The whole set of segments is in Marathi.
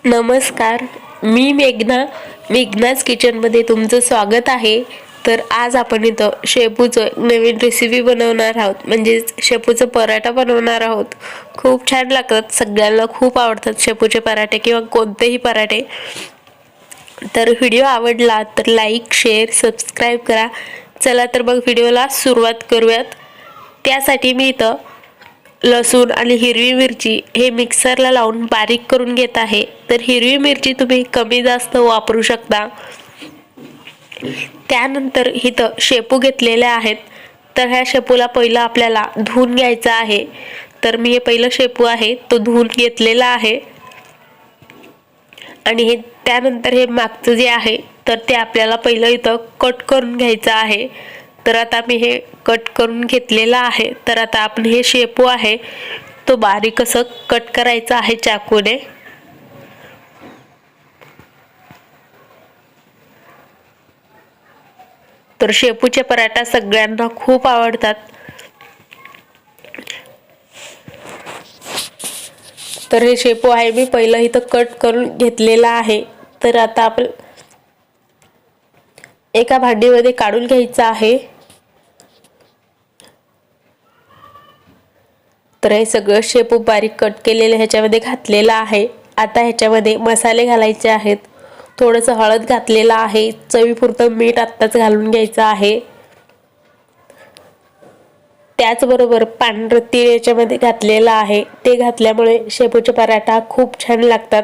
नमस्कार, मी मेघनाज किचनमध्ये तुमचं स्वागत आहे. तर आज आपण इथं शेपूचं नवीन रेसिपी बनवणार आहोत, म्हणजेच शेपूचा पराठा बनवणार आहोत. खूप छान लागतात, सगळ्यांना खूप आवडतात शेपूचे पराठे किंवा कोणतेही पराठे. तर व्हिडिओ आवडला तर लाईक, शेअर, सबस्क्राईब करा. चला तर मग व्हिडिओला सुरुवात करूयात. त्यासाठी मी इथं लसूण आणि हिरवी मिरची हे मिक्सरला लावून बारीक करून घेत आहे. तर हिरवी मिरची तुम्ही कमी जास्त वापरू शकता. त्यानंतर इथं शेपू घेतलेले आहेत. तर ह्या शेपूला पहिलं आपल्याला धुवून घ्यायचं आहे. तर मी हे पहिलं शेपू आहे तो धुवून घेतलेला आहे. आणि हे त्यानंतर हे मागचं जे आहे तर ते आपल्याला पहिलं इथं कट करून घ्यायचं आहे. तर आता मी हे कट करून घेतलेला आहे. तर आता आपण हे शेपू आहे तो बारीक असं कट करायचा आहे चाकूने. तर शेपूचे पराठा सगळ्यांना खूप आवडतात. तर हे शेपू आहे मी पहिलं इथं कट करून घेतलेला आहे. तर आता आपण एका भांडीमध्ये काढून घ्यायचं आहे. तर हे सगळं शेपू बारीक कट केलेलं ह्याच्यामध्ये घातलेलं आहे. आता ह्याच्यामध्ये मसाले घालायचे आहेत. थोडंसं हळद घातलेलं आहे. चवीपुरतं मीठ आत्ताच घालून घ्यायचं आहे. त्याचबरोबर पांढरं तीळ याच्यामध्ये घातलेलं आहे. ते घातल्यामुळे शेपूचे पराठा खूप छान लागतात.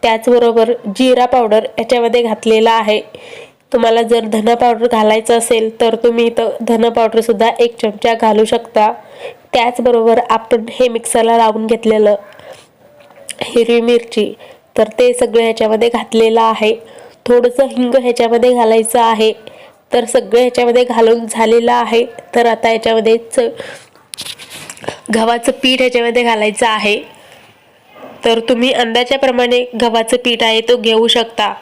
त्याचबरोबर जिरा पावडर याच्यामध्ये घातलेला आहे. तुम्हाला जर धना पावडर घालायचं असेल तर तुम्ही इथं धना पावडर सुद्धा 1 चमचा घालू शकता. त्याचबरोबर आपण हे मिक्सरला लावून घेतलेलं हिरवी मिरची तर ते सगळं ह्याच्यामध्ये घातलेलं आहे. थोडंसं हिंग ह्याच्यामध्ये घालायचं आहे. तर सगळं ह्याच्यामध्ये घालून झालेलं आहे. तर आता ह्याच्यामध्ये गव्हाचं पीठ ह्याच्यामध्ये घालायचं आहे. तर तुम्ही अंदाजाप्रमाणे गव्हाचं पीठ आहे तो घेऊ शकता.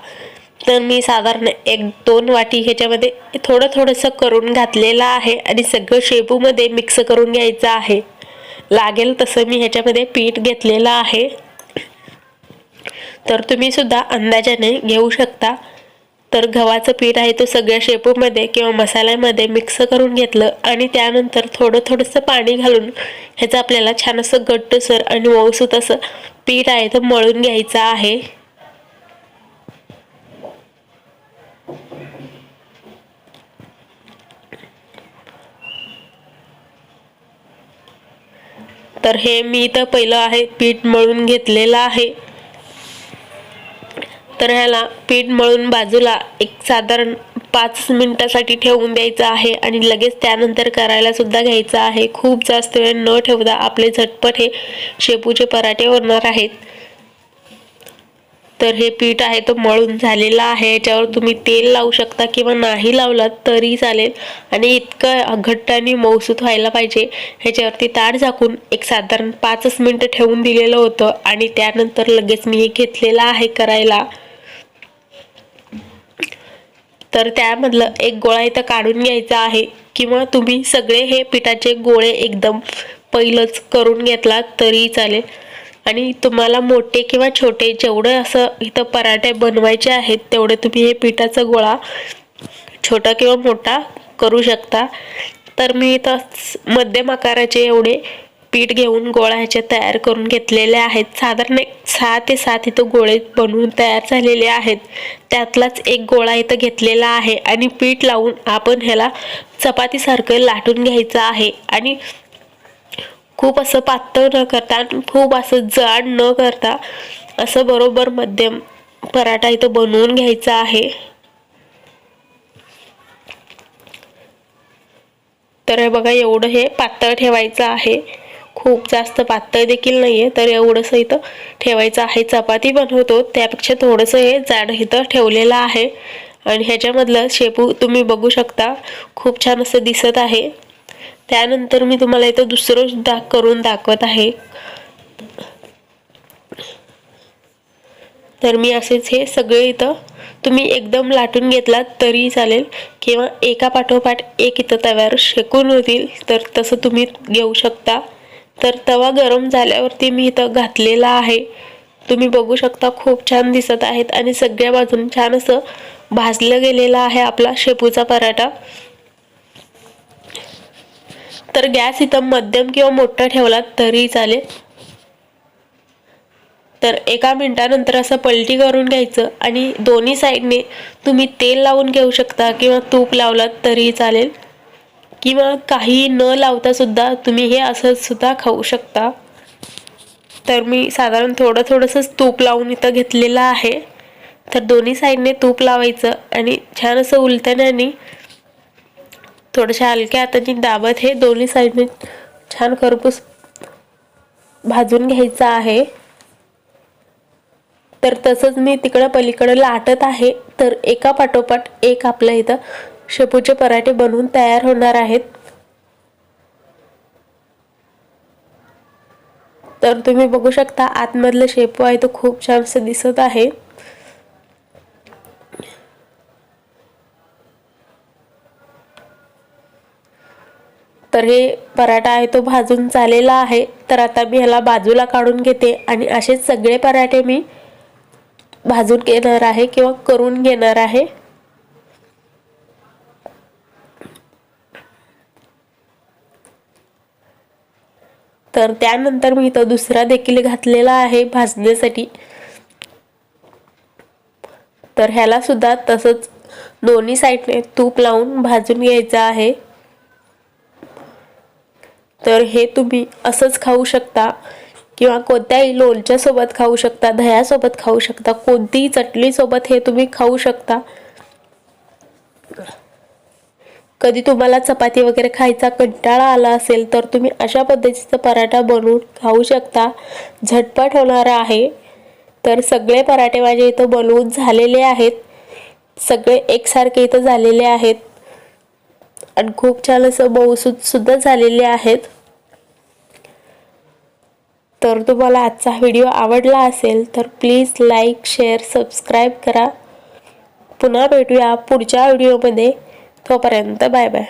तर मी साधारण 1-2 वाटी ह्याच्यामध्ये थोडंसं करून घातलेलं आहे आणि सगळं शेपूमध्ये मिक्स करून घ्यायचं आहे. लागेल तसं मी ह्याच्यामध्ये पीठ घेतलेलं आहे. तर तुम्ही सुद्धा अंदाजाने घेऊ शकता. तर गव्हाचं पीठ आहे तो सगळ्या शेपूमध्ये किंवा मसाल्यामध्ये मिक्स करून घेतलं आणि त्यानंतर थोडंसं पाणी घालून ह्याचं आपल्याला छान असं घट्टसर आणि मऊसूत असं पीठ आहे तो मळून घ्यायचं आहे. तर हे मी इथं पहिलं आहे पीठ मळून घेतलेलं आहे. तर ह्याला पीठ मळून बाजूला एक साधारण 5 मिनिटासाठी ठेवून द्यायचं आहे आणि लगेच त्यानंतर करायला सुद्धा घ्यायचं आहे. खूप जास्त वेळ न ठेवता आपले झटपट हे शेपूचे पराठे होणार आहेत. तर हे पीठ आहे तो मळून झालेला आहे. याच्यावर तुम्ही तेल लावू शकता किंवा नाही लावलात तरी चालेल. आणि इतकं घट्ट आणि मऊसूत व्हायला पाहिजे. ह्याच्यावरती ताट झाकून एक साधारण 5 मिनिटं ठेवून दिलेलं होतं आणि त्यानंतर लगेच मी हे घेतलेलं आहे करायला. तर त्यामधलं एक गोळा इथं काढून घ्यायचा आहे किंवा तुम्ही सगळे हे पिठाचे गोळे एकदम पहिलंच करून घेतलात तरी चालेल. आणि तुम्हाला मोठे किंवा छोटे जेवढं असं इथं पराठे बनवायचे आहेत तेवढे तुम्ही हे पिठाचा गोळा छोटा किंवा मोठा करू शकता. तर मी इथं मध्यम आकाराचे एवढे पीठ घेऊन गोळा ह्याचे तयार करून घेतलेले आहेत. साधारण 6 ते 7 इथं गोळे बनवून तयार झालेले आहेत. त्यातलाच एक गोळा इथं घेतलेला आहे आणि पीठ लावून आपण ह्याला चपातीसारखं लाटून घ्यायचं आहे. आणि खूप असं पातळ न करता खूप असं जाड न करता असं बरोबर मध्यम पराठा इथं बनवून घ्यायचा आहे. तर हे बघा एवढं हे पातळ ठेवायचं आहे. खूप जास्त पातळ देखील नाहीये. तर एवढंसं इथं ठेवायचं आहे. चपाती बनवतो त्यापेक्षा थोडंसं हे जाड इथं ठेवलेलं आहे. आणि ह्याच्यामधलं शेपू तुम्ही बघू शकता खूप छान असं दिसत आहे. त्यानंतर मी तुम्हाला इथं दुसरं सुद्धा करून दाखवत आहे. तर मी असेच हे सगळे इथं तुम्ही एकदम लाटून घेतलात तरी चालेल किंवा एका पाठोपाठ एक इथं तव्यावर शेकून होतील तर तसं तुम्ही घेऊ शकता. तर तवा गरम झाल्यावरती मी इथं घातलेला आहे तुम्ही बघू शकता खूप छान दिसत आहेत आणि सगळ्या बाजून छान असं भाजलं गेलेला आहे आपला शेपूचा पराठा। तर गॅस इथं मध्यम किंवा मोठा ठेवला तरी चालेल। तर 1 मिनिटानंतर असं पलटी करून घ्यायचं आणि दोन्ही साईडने तुम्ही तेल लावून घेऊ शकता किंवा तूप लावलात तरी चालेल, किंवा काही न लावता सुद्धा तुम्ही हे असं सुद्धा खाऊ शकता। तर मी साधारण थोडंसंच तूप लावून इथं घेतलेलं आहे। तर दोन्ही साईडने तूप लावायचं आणि छान असं उलटण्याने थोड्याशा हलक्या हाताने दाबत हे दोन्ही साईडने छान खरपूस भाजून घ्यायचं आहे। तर तसंच मी तिकडे पलीकडे लाटत आहे। तर एका पाठोपाठ एक आपल्या इथं शेपूचे पराठे बनवून तयार होणार आहेत। तर तुम्ही बघू शकता आतमधलं शेपू आहे तो खूप छान असं दिसत आहे। तर हे पराठा आहे तो भाजून झालेला आहे। तर आता मी ह्याला बाजूला काढून घेते आणि असेच सगळे पराठे मी भाजून घेणार आहे किंवा करून घेणार आहे। तर त्यानंतर मी इथं दुसरा देखील घातलेला आहे भाजण्यासाठी। तर ह्याला सुद्धा तसंच दोन्ही साईडने तूप लावून भाजून घ्यायचं आहे। तर हे तुम्ही असंच खाऊ शकता किंवा कोणत्याही लोणच्या सोबत खाऊ शकता, दह्यासोबत खाऊ शकता, कोणतीही चटणी सोबत हे तुम्ही खाऊ शकता। कधी तुम्हाला चपाती वगैरे खायचा कंटाळा आला असेल तर तुम्ही अशा पद्धतीचा पराठा बनवून खाऊ शकता, झटपट होणारा आहे। तर सगळे पराठे माझे इथं बनवून झालेले आहेत, सगळे एकसारखे इथं झालेले आहेत आणि खूप छान असं मऊसूत सुद्धा झालेले आहेत। तर तुम्हाला आजचा व्हिडिओ आवडला असेल तर प्लीज लाईक, शेअर, सबस्क्राईब करा। पुन्हा भेटूया पुढच्या व्हिडिओमध्ये, तोपर्यंत बाय बाय।